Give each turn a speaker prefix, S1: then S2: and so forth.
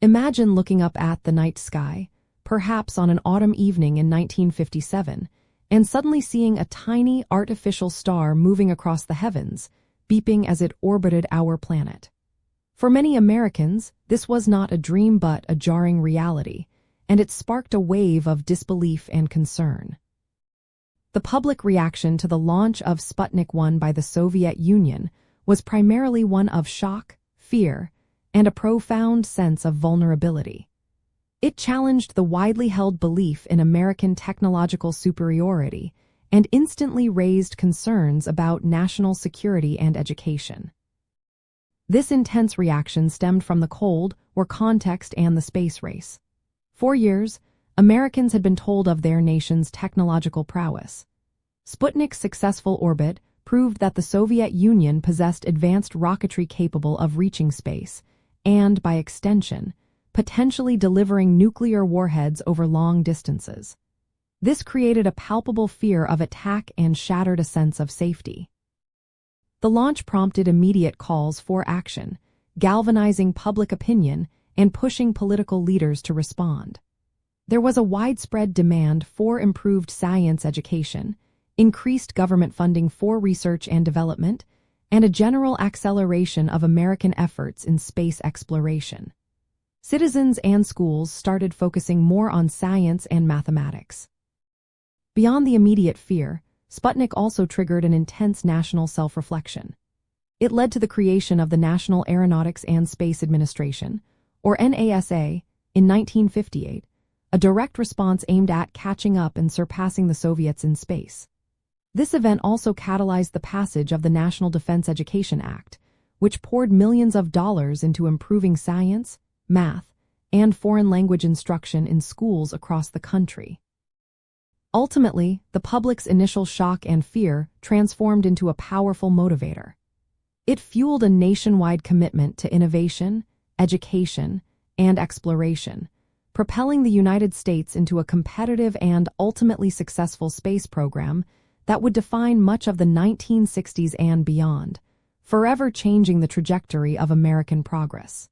S1: Imagine looking up at the night sky, perhaps on an autumn evening in 1957, and suddenly seeing a tiny artificial star moving across the heavens, beeping as it orbited our planet. For many Americans, this was not a dream but a jarring reality, and it sparked a wave of disbelief and concern. The public reaction to the launch of Sputnik 1 by the Soviet Union was primarily one of shock, fear, and a profound sense of vulnerability. It challenged the widely held belief in American technological superiority and instantly raised concerns about national security and education. This intense reaction stemmed from the Cold War context and the space race. For years, Americans had been told of their nation's technological prowess. Sputnik's successful orbit proved that the Soviet Union possessed advanced rocketry capable of reaching space and, by extension, potentially delivering nuclear warheads over long distances. This created a palpable fear of attack and shattered a sense of safety. The launch prompted immediate calls for action, galvanizing public opinion and pushing political leaders to respond. There was a widespread demand for improved science education, increased government funding for research and development, and a general acceleration of American efforts in space exploration. Citizens and schools started focusing more on science and mathematics. Beyond the immediate fear, Sputnik also triggered an intense national self-reflection. It led to the creation of the National Aeronautics and Space Administration, or NASA, in 1958, a direct response aimed at catching up and surpassing the Soviets in space. This event also catalyzed the passage of the National Defense Education Act, which poured millions of dollars into improving science, math, and foreign language instruction in schools across the country. Ultimately, the public's initial shock and fear transformed into a powerful motivator. It fueled a nationwide commitment to innovation, education, and exploration, propelling the United States into a competitive and ultimately successful space program that would define much of the 1960s and beyond, forever changing the trajectory of American progress.